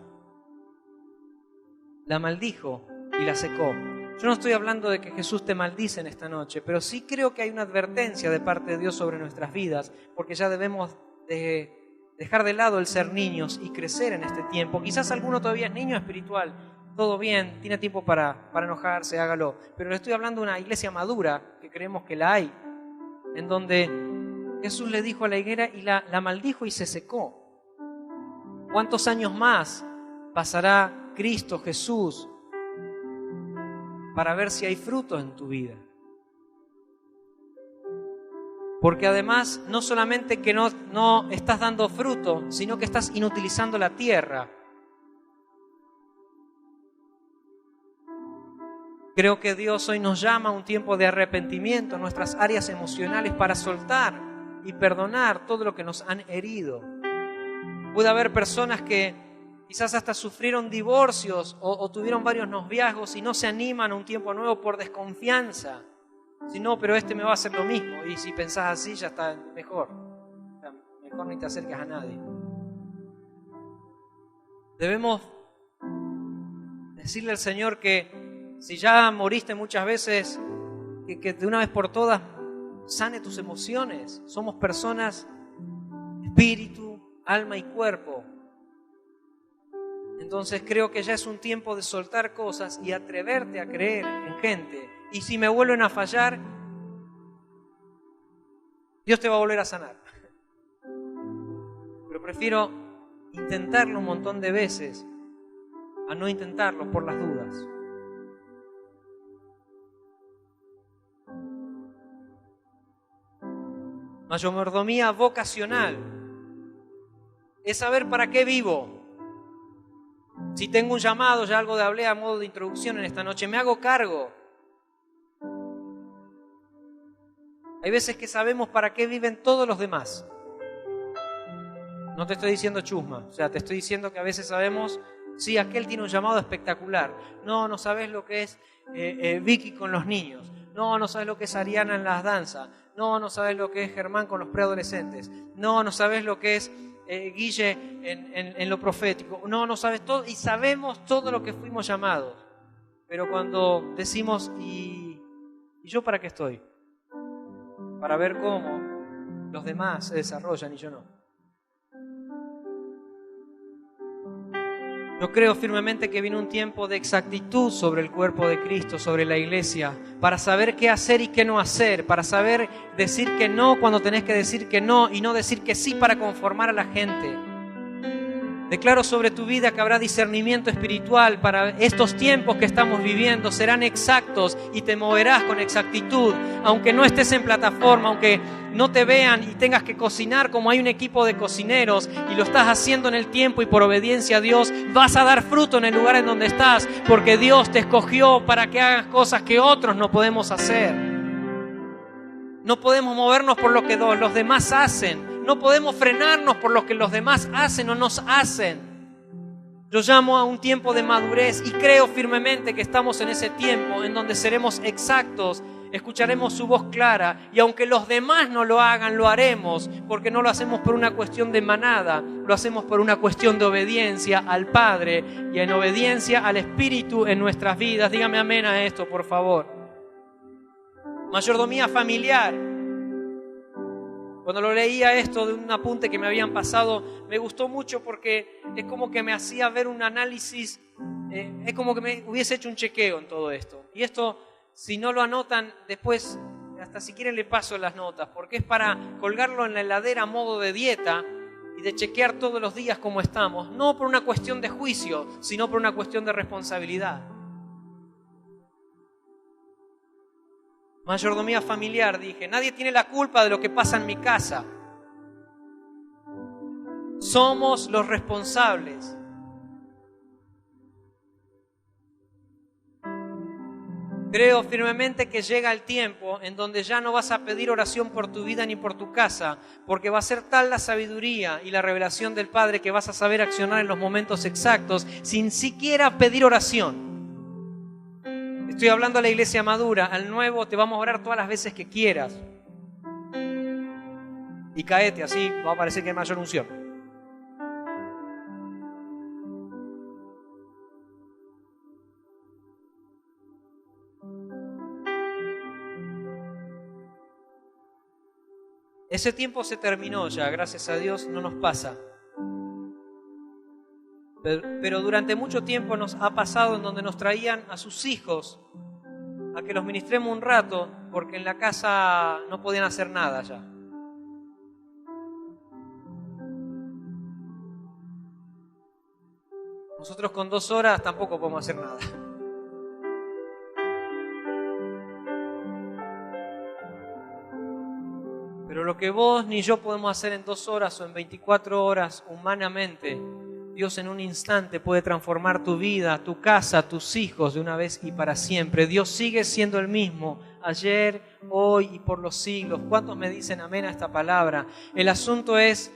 La maldijo y la secó. Yo no estoy hablando de que Jesús te maldice en esta noche, pero sí creo que hay una advertencia de parte de Dios sobre nuestras vidas, porque ya debemos de dejar de lado el ser niños y crecer en este tiempo. Quizás alguno todavía es niño espiritual, todo bien, tiene tiempo para enojarse, hágalo. Pero le estoy hablando de una iglesia madura, que creemos que la hay, en donde Jesús le dijo a la higuera y la maldijo y se secó. ¿Cuántos años más pasará Cristo Jesús para ver si hay fruto en tu vida? Porque además no solamente que no estás dando fruto, sino que estás inutilizando la tierra. Creo que Dios hoy nos llama a un tiempo de arrepentimiento en nuestras áreas emocionales para soltar y perdonar todo lo que nos han herido. Puede haber personas que quizás hasta sufrieron divorcios o tuvieron varios noviazgos y no se animan a un tiempo nuevo por desconfianza. Si no, pero este me va a hacer lo mismo. Y si pensás así, ya está mejor. Mejor ni te acerques a nadie. Debemos decirle al Señor que si ya moriste muchas veces, que de una vez por todas sane tus emociones. Somos personas, espíritu, alma y cuerpo. Entonces creo que ya es un tiempo de soltar cosas y atreverte a creer en gente. Y si me vuelven a fallar, Dios te va a volver a sanar. Pero prefiero intentarlo un montón de veces a no intentarlo por las dudas. Mayordomía vocacional es saber para qué vivo. Si tengo un llamado, ya algo de hablé a modo de introducción en esta noche, me hago cargo. Hay veces que sabemos para qué viven todos los demás. No te estoy diciendo chusma, o sea, te estoy diciendo que a veces sabemos, sí, aquel tiene un llamado espectacular. No sabes lo que es Vicky con los niños. No sabes lo que es Ariana en las danzas. No sabes lo que es Germán con los preadolescentes. No sabes lo que es Guille en lo profético. No sabes todo, y sabemos todo lo que fuimos llamados. Pero cuando decimos, ¿y yo para qué estoy? Para ver cómo los demás se desarrollan y yo no. Yo creo firmemente que viene un tiempo de exactitud sobre el cuerpo de Cristo, sobre la iglesia, para saber qué hacer y qué no hacer, para saber decir que no cuando tenés que decir que no y no decir que sí para conformar a la gente. Declaro sobre tu vida que habrá discernimiento espiritual para estos tiempos que estamos viviendo. Serán exactos y te moverás con exactitud. Aunque no estés en plataforma, aunque no te vean y tengas que cocinar como hay un equipo de cocineros y lo estás haciendo en el tiempo y por obediencia a Dios, vas a dar fruto en el lugar en donde estás, porque Dios te escogió para que hagas cosas que otros no podemos hacer. No podemos movernos por lo que los demás hacen. No podemos frenarnos por lo que los demás hacen o nos hacen. Yo llamo a un tiempo de madurez y creo firmemente que estamos en ese tiempo en donde seremos exactos, escucharemos su voz clara y aunque los demás no lo hagan, lo haremos, porque no lo hacemos por una cuestión de manada, lo hacemos por una cuestión de obediencia al Padre y en obediencia al Espíritu en nuestras vidas. Dígame amén a esto, por favor. Mayordomía familiar. Cuando lo leía esto de un apunte que me habían pasado, me gustó mucho porque es como que me hacía ver un análisis, es como que me hubiese hecho un chequeo en todo esto. Y esto, si no lo anotan, después, hasta si quieren le paso las notas, porque es para colgarlo en la heladera a modo de dieta y de chequear todos los días cómo estamos, no por una cuestión de juicio, sino por una cuestión de responsabilidad. Mayordomía familiar, dije. Nadie tiene la culpa de lo que pasa en mi casa. Somos los responsables. Creo firmemente que llega el tiempo en donde ya no vas a pedir oración por tu vida ni por tu casa, porque va a ser tal la sabiduría y la revelación del Padre que vas a saber accionar en los momentos exactos sin siquiera pedir oración. Estoy hablando a la iglesia madura, al nuevo te vamos a orar todas las veces que quieras. y caete, así va a parecer que hay mayor unción. Ese tiempo se terminó ya, gracias a Dios, no nos pasa. Pero durante mucho tiempo nos ha pasado en donde nos traían a sus hijos a que los ministremos un rato, porque en la casa no podían hacer nada ya. Nosotros con 2 horas tampoco podemos hacer nada. Pero lo que vos ni yo podemos hacer en 2 horas o en 24 horas humanamente, Dios en un instante puede transformar tu vida, tu casa, tus hijos de una vez y para siempre. Dios sigue siendo el mismo, ayer, hoy y por los siglos. ¿Cuántos me dicen amén a esta palabra? El asunto es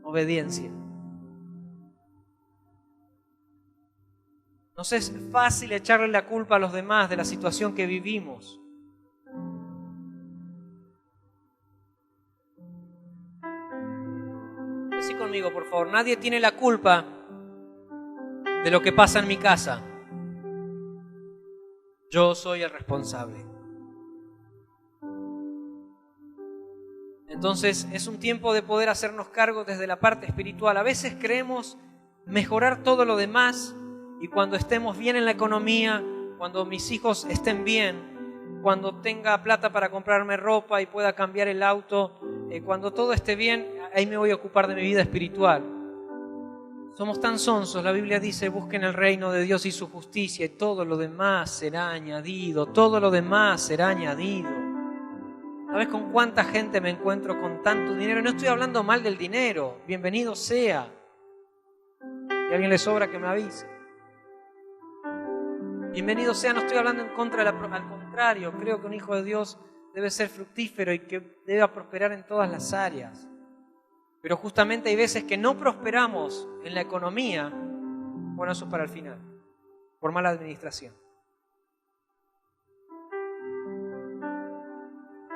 obediencia. Nos es fácil echarle la culpa a los demás de la situación que vivimos. Decí conmigo, por favor, nadie tiene la culpa de lo que pasa en mi casa. Yo soy el responsable. Entonces es un tiempo de poder hacernos cargo desde la parte espiritual. A veces creemos mejorar todo lo demás y cuando estemos bien en la economía, cuando mis hijos estén bien, cuando tenga plata para comprarme ropa y pueda cambiar el auto, cuando todo esté bien, ahí me voy a ocupar de mi vida espiritual. Somos tan sonsos, la Biblia dice, busquen el reino de Dios y su justicia y todo lo demás será añadido, todo lo demás será añadido. ¿Sabes con cuánta gente me encuentro con tanto dinero? No estoy hablando mal del dinero, bienvenido sea. Si a alguien le sobra que me avise. Bienvenido sea, no estoy hablando en contra al contrario, creo que un hijo de Dios debe ser fructífero y que debe prosperar en todas las áreas. Pero justamente hay veces que no prosperamos en la economía, bueno, eso es para el final, por mala administración.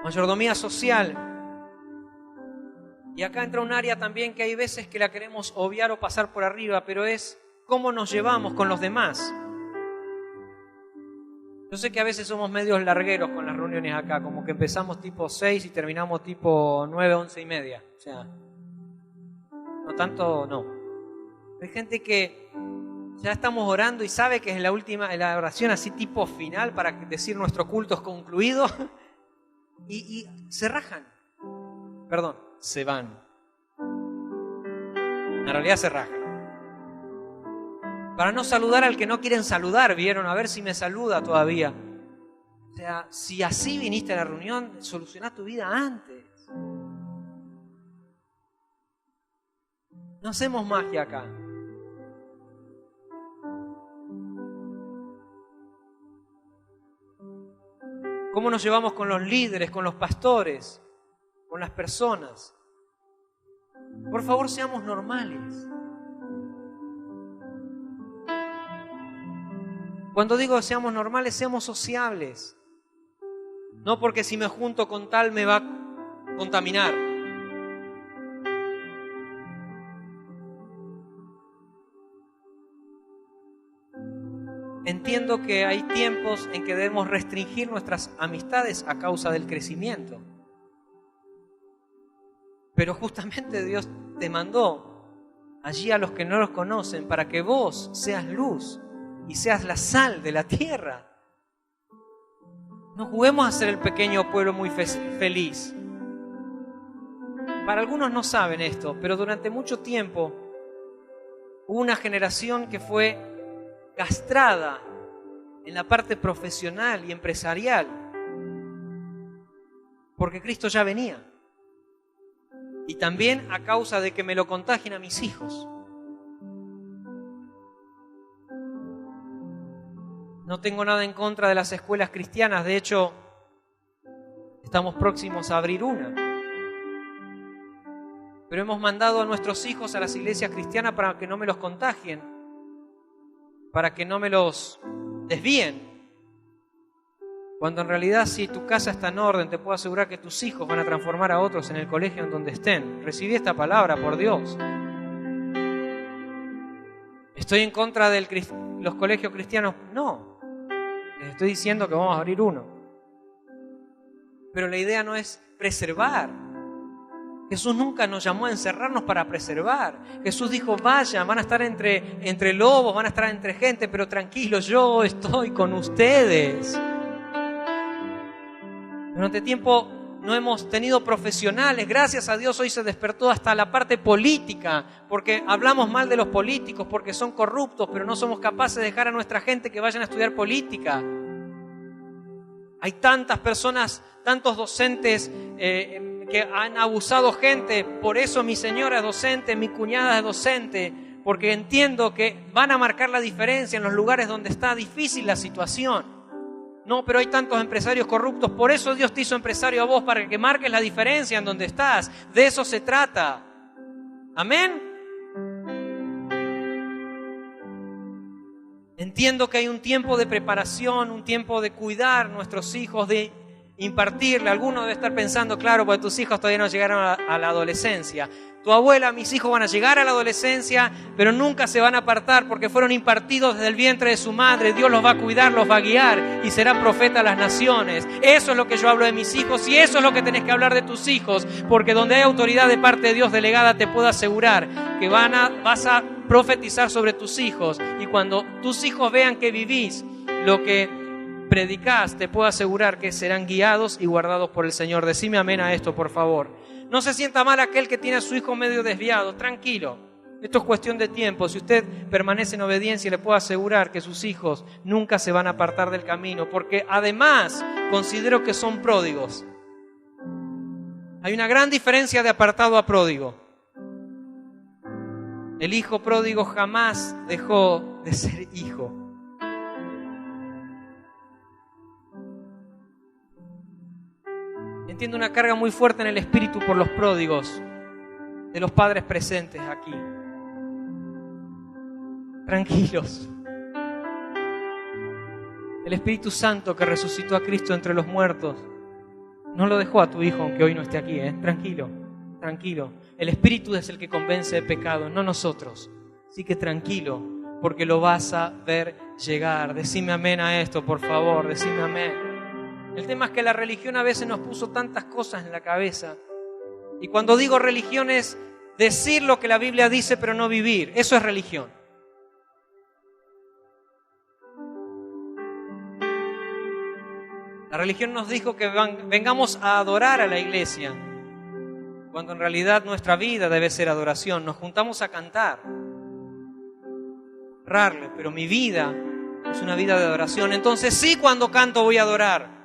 Mayordomía social. Y acá entra un área también que hay veces que la queremos obviar o pasar por arriba, pero es cómo nos llevamos con los demás. Yo sé que a veces somos medios largueros con las reuniones acá, como que empezamos tipo 6 y terminamos tipo 9, 11 y media. O sea, no tanto, no. Hay gente que ya estamos orando y sabe que es la oración así tipo final para decir nuestro culto es concluido y se rajan. Perdón, se van. En realidad se rajan. Para no saludar al que no quieren saludar, ¿vieron? A ver si me saluda todavía. O sea, si así viniste a la reunión, solucioná tu vida antes. No hacemos magia acá. ¿Cómo nos llevamos con los líderes, con los pastores, con las personas? Por favor, seamos normales. Cuando digo seamos normales, seamos sociables. No porque si me junto con tal me va a contaminar. Entiendo que hay tiempos en que debemos restringir nuestras amistades a causa del crecimiento. Pero justamente Dios te mandó allí a los que no los conocen para que vos seas luz y seas la sal de la tierra. No juguemos a ser el pequeño pueblo muy feliz. Para algunos no saben esto, pero durante mucho tiempo hubo una generación que fue castrada en la parte profesional y empresarial porque Cristo ya venía. Y también a causa de que me lo contagien a mis hijos. No tengo nada en contra de las escuelas cristianas, de hecho, estamos próximos a abrir una. Pero hemos mandado a nuestros hijos a las iglesias cristianas para que no me los contagien, para que no me los desvíen. Cuando en realidad, si tu casa está en orden, te puedo asegurar que tus hijos van a transformar a otros en el colegio en donde estén. Recibí esta palabra, por Dios. ¿Estoy en contra de los colegios cristianos? No. Les estoy diciendo que vamos a abrir uno. Pero la idea no es preservar. Jesús nunca nos llamó a encerrarnos para preservar. Jesús dijo, vayan, van a estar entre lobos, van a estar entre gente, pero tranquilos, yo estoy con ustedes. Durante tiempo no hemos tenido profesionales. Gracias a Dios hoy se despertó hasta la parte política, porque hablamos mal de los políticos, porque son corruptos, pero no somos capaces de dejar a nuestra gente que vayan a estudiar política. Hay tantas personas, tantos docentes que han abusado gente. Por eso mi señora es docente, mi cuñada es docente, porque entiendo que van a marcar la diferencia en los lugares donde está difícil la situación. No, pero hay tantos empresarios corruptos. Por eso Dios te hizo empresario a vos, para que marques la diferencia en donde estás. De eso se trata. Amén. Entiendo que hay un tiempo de preparación, un tiempo de cuidar a nuestros hijos, de impartirle. Alguno debe estar pensando, claro, porque tus hijos todavía no llegaron a la adolescencia. Tu abuela, mis hijos van a llegar a la adolescencia, pero nunca se van a apartar porque fueron impartidos desde el vientre de su madre. Dios los va a cuidar, los va a guiar y serán profetas a las naciones. Eso es lo que yo hablo de mis hijos y eso es lo que tenés que hablar de tus hijos, porque donde hay autoridad de parte de Dios delegada, te puedo asegurar que vas a profetizar sobre tus hijos, y cuando tus hijos vean que vivís lo que predicás, te puedo asegurar que serán guiados y guardados por el Señor. Decime amén a esto, por favor. No se sienta mal aquel que tiene a su hijo medio desviado, tranquilo. Esto es cuestión de tiempo. Si usted permanece en obediencia, le puedo asegurar que sus hijos nunca se van a apartar del camino, porque además considero que son pródigos. Hay una gran diferencia de apartado a pródigo. El hijo pródigo jamás dejó de ser hijo. Entiendo una carga muy fuerte en el espíritu por los pródigos, de los padres presentes aquí. Tranquilos. El Espíritu Santo que resucitó a Cristo entre los muertos no lo dejó a tu hijo, aunque hoy no esté aquí. Tranquilo, tranquilo. El Espíritu es el que convence de pecado, no nosotros. Así que tranquilo, porque lo vas a ver llegar. Decime amén a esto, por favor, decime amén. El tema es que la religión a veces nos puso tantas cosas en la cabeza. Y cuando digo religión es decir lo que la Biblia dice pero no vivir. Eso es religión. La religión nos dijo que vengamos a adorar a la iglesia, cuando en realidad nuestra vida debe ser adoración. Nos juntamos a cantar, honrarle, pero mi vida es una vida de adoración. Entonces sí, cuando canto voy a adorar.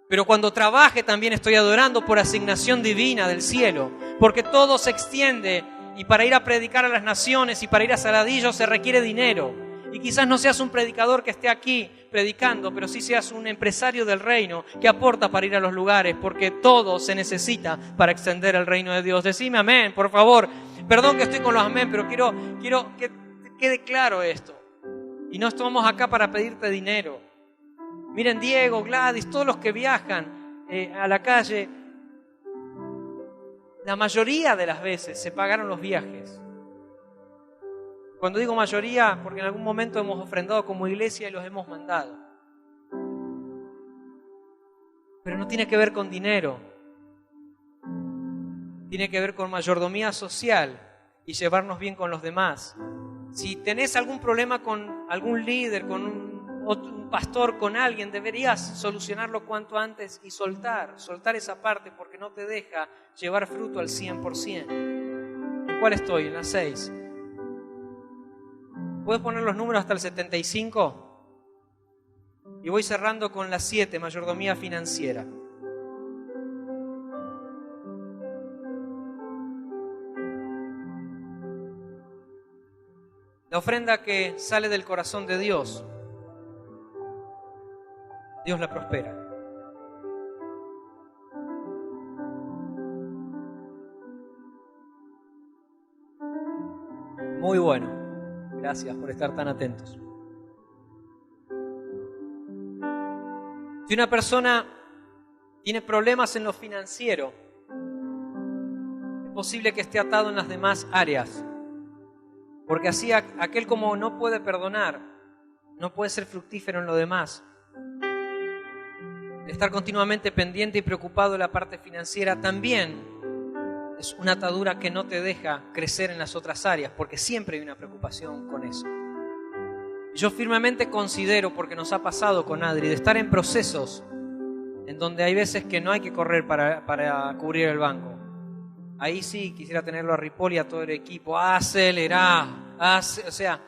Pero cuando trabaje también estoy adorando por asignación divina del cielo, porque todo se extiende, y para ir a predicar a las naciones y para ir a Saladillo se requiere dinero. Y quizás no seas un predicador que esté aquí predicando, pero sí seas un empresario del reino que aporta para ir a los lugares, porque todo se necesita para extender el reino de Dios. Decime amén, por favor. Perdón que estoy con los amén, pero quiero que quede claro esto. Y no estamos acá para pedirte dinero. Miren, Diego, Gladys, todos los que viajan a la calle, la mayoría de las veces se pagaron los viajes. Cuando digo mayoría, porque en algún momento hemos ofrendado como iglesia y los hemos mandado. Pero no tiene que ver con dinero. Tiene que ver con mayordomía social y llevarnos bien con los demás. Si tenés algún problema con algún líder, con un pastor, con alguien, deberías solucionarlo cuanto antes y soltar esa parte, porque no te deja llevar fruto al 100%. ¿En cuál estoy? En la 6. ¿Puedes poner los números hasta el 75? Y voy cerrando con la 7, mayordomía financiera. La ofrenda que sale del corazón de Dios, Dios la prospera. Muy bueno. Gracias por estar tan atentos. Si una persona tiene problemas en lo financiero, es posible que esté atado en las demás áreas. Porque así aquel como no puede perdonar, no puede ser fructífero en lo demás. Estar continuamente pendiente y preocupado de la parte financiera también es una atadura que no te deja crecer en las otras áreas, porque siempre hay una preocupación con eso. Yo firmemente considero, porque nos ha pasado con Adri, de estar en procesos en donde hay veces que no hay que correr para cubrir el banco. Ahí sí quisiera tenerlo a Ripoll y a todo el equipo. Acelera, o sea,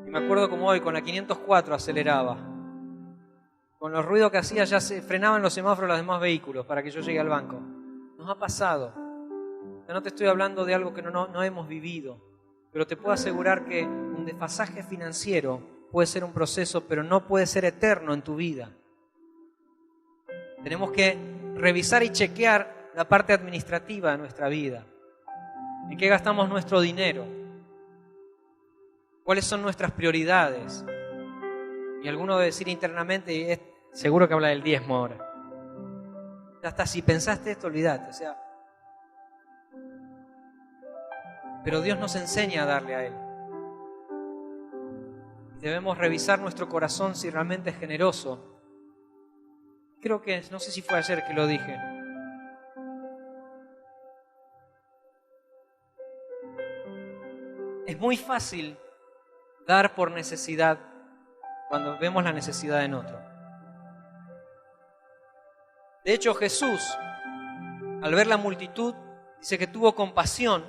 y me acuerdo como hoy con la 504 aceleraba. Con los ruidos que hacía ya se frenaban los semáforos de los demás vehículos para que yo llegue al banco. Nos ha pasado. Ya no te estoy hablando de algo que no hemos vivido, pero te puedo asegurar que un desfasaje financiero puede ser un proceso, pero no puede ser eterno en tu vida. Tenemos que revisar y chequear la parte administrativa de nuestra vida. ¿En qué gastamos nuestro dinero? ¿Cuáles son nuestras prioridades? Y alguno debe decir internamente, seguro que habla del diezmo ahora. Hasta si pensaste esto, olvídate. O sea, pero Dios nos enseña a darle a Él. Debemos revisar nuestro corazón si realmente es generoso. Creo que, no sé si fue ayer que lo dije. Es muy fácil dar por necesidad cuando vemos la necesidad en otro. De hecho, Jesús, al ver la multitud, dice que tuvo compasión.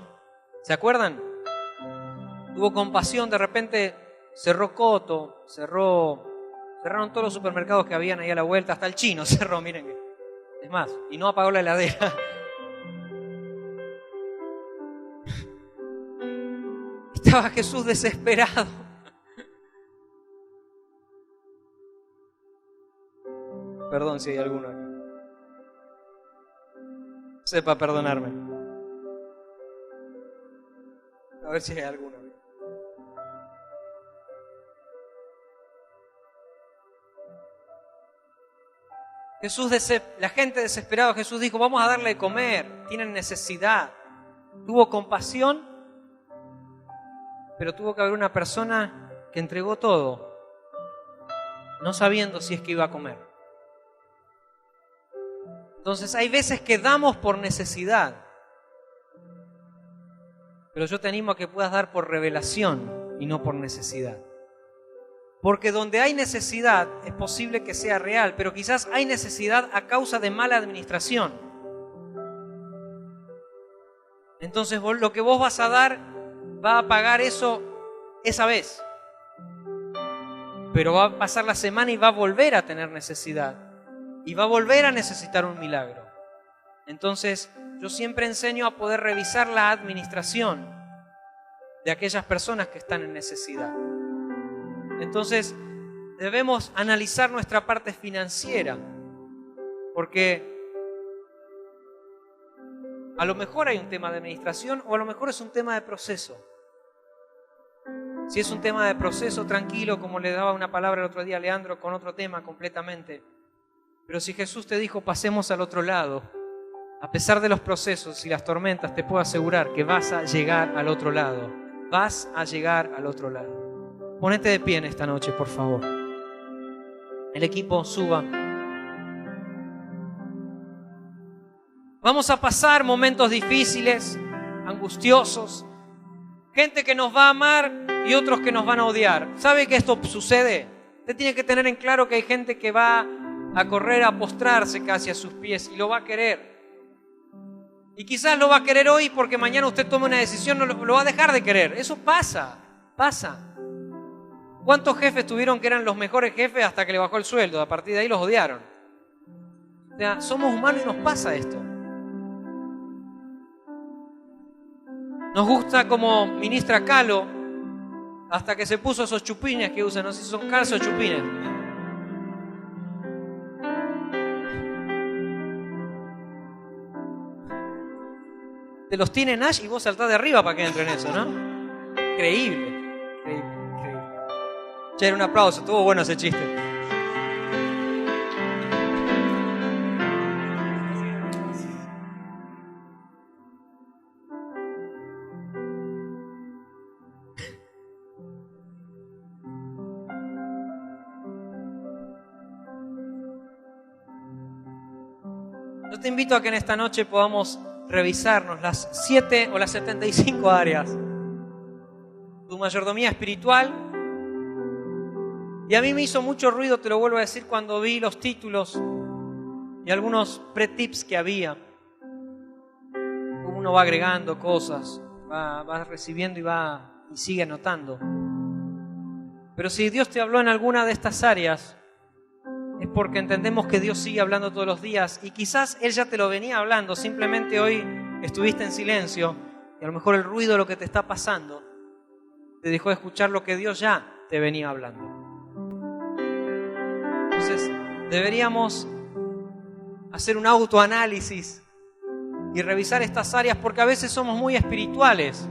¿Se acuerdan? Tuvo compasión, de repente cerró Coto, cerraron todos los supermercados que habían ahí a la vuelta, hasta el chino cerró, miren. Es más, y no apagó la heladera. Estaba Jesús desesperado. Perdón si hay alguno aquí. Sepa perdonarme. A ver si hay alguno. La gente desesperada, Jesús dijo, vamos a darle de comer, tienen necesidad. Tuvo compasión, pero tuvo que haber una persona que entregó todo, no sabiendo si es que iba a comer. Entonces hay veces que damos por necesidad, pero yo te animo a que puedas dar por revelación y no por necesidad. Porque donde hay necesidad es posible que sea real, pero quizás hay necesidad a causa de mala administración. Entonces lo que vos vas a dar va a pagar eso esa vez. Pero va a pasar la semana y va a volver a tener necesidad. Y va a volver a necesitar un milagro. Entonces yo siempre enseño a poder revisar la administración de aquellas personas que están en necesidad. Entonces, debemos analizar nuestra parte financiera, porque a lo mejor hay un tema de administración o a lo mejor es un tema de proceso. Si es un tema de proceso, tranquilo, como le daba una palabra el otro día a Leandro con otro tema completamente. Pero si Jesús te dijo, pasemos al otro lado, a pesar de los procesos y las tormentas, te puedo asegurar que vas a llegar al otro lado. Vas a llegar al otro lado. Ponete de pie en esta noche, por favor. El equipo suba. Vamos a pasar momentos difíciles, angustiosos. Gente que nos va a amar y otros que nos van a odiar. ¿Sabe que esto sucede? Usted tiene que tener en claro que hay gente que va a correr a postrarse casi a sus pies y lo va a querer. Y quizás lo va a querer hoy porque mañana usted tome una decisión, lo va a dejar de querer. Eso pasa. ¿Cuántos jefes tuvieron que eran los mejores jefes hasta que le bajó el sueldo? A partir de ahí los odiaron. O sea, somos humanos y nos pasa esto. Nos gusta como ministra Calo, hasta que se puso esos chupines que usan, no sé si son calzos o chupines. Te los tiene Nash y vos saltás de arriba para que entren eso, ¿no? Increíble. Che, un aplauso, estuvo bueno ese chiste. Yo te invito a que en esta noche podamos revisarnos las 7 o las 75 áreas. Tu mayordomía espiritual. Y a mí me hizo mucho ruido, te lo vuelvo a decir, cuando vi los títulos y algunos pre-tips que había. Uno va agregando cosas, va recibiendo y sigue anotando. Pero si Dios te habló en alguna de estas áreas, es porque entendemos que Dios sigue hablando todos los días y quizás Él ya te lo venía hablando, simplemente hoy estuviste en silencio y a lo mejor el ruido de lo que te está pasando te dejó de escuchar lo que Dios ya te venía hablando. Entonces, deberíamos hacer un autoanálisis y revisar estas áreas porque a veces somos muy espirituales,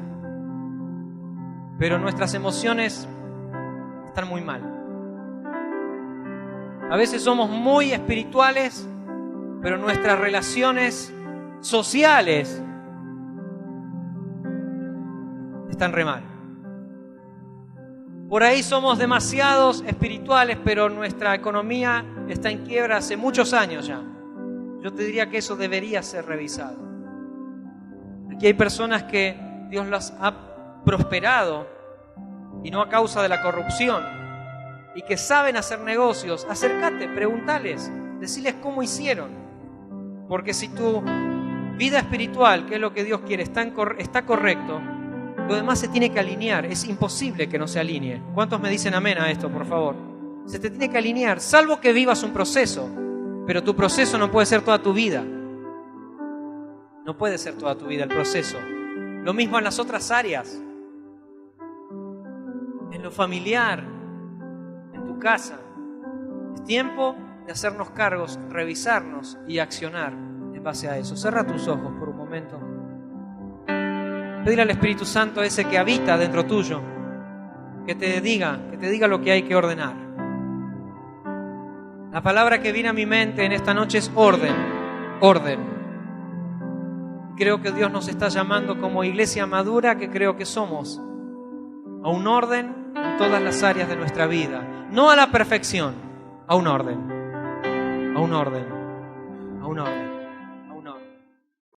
pero nuestras emociones están muy mal. A veces somos muy espirituales, pero nuestras relaciones sociales están re mal. Por ahí somos demasiados espirituales, pero nuestra economía está en quiebra hace muchos años ya. Yo te diría que eso debería ser revisado. Aquí hay personas que Dios las ha prosperado y no a causa de la corrupción y que saben hacer negocios. Acércate, pregúntales, deciles cómo hicieron. Porque si tu vida espiritual, que es lo que Dios quiere, está correcto, lo demás se tiene que alinear. Es imposible que no se alinee. ¿Cuántos me dicen amén a esto, por favor? Se te tiene que alinear, salvo que vivas un proceso. Pero tu proceso no puede ser toda tu vida. No puede ser toda tu vida el proceso. Lo mismo en las otras áreas. En lo familiar, en tu casa. Es tiempo de hacernos cargos, revisarnos y accionar en base a eso. Cierra tus ojos por un momento. Pedirle al Espíritu Santo ese que habita dentro tuyo, que te diga lo que hay que ordenar. La palabra que viene a mi mente en esta noche es orden, orden. Creo que Dios nos está llamando como iglesia madura, que creo que somos, a un orden en todas las áreas de nuestra vida. No a la perfección, a un orden, a un orden, a un orden.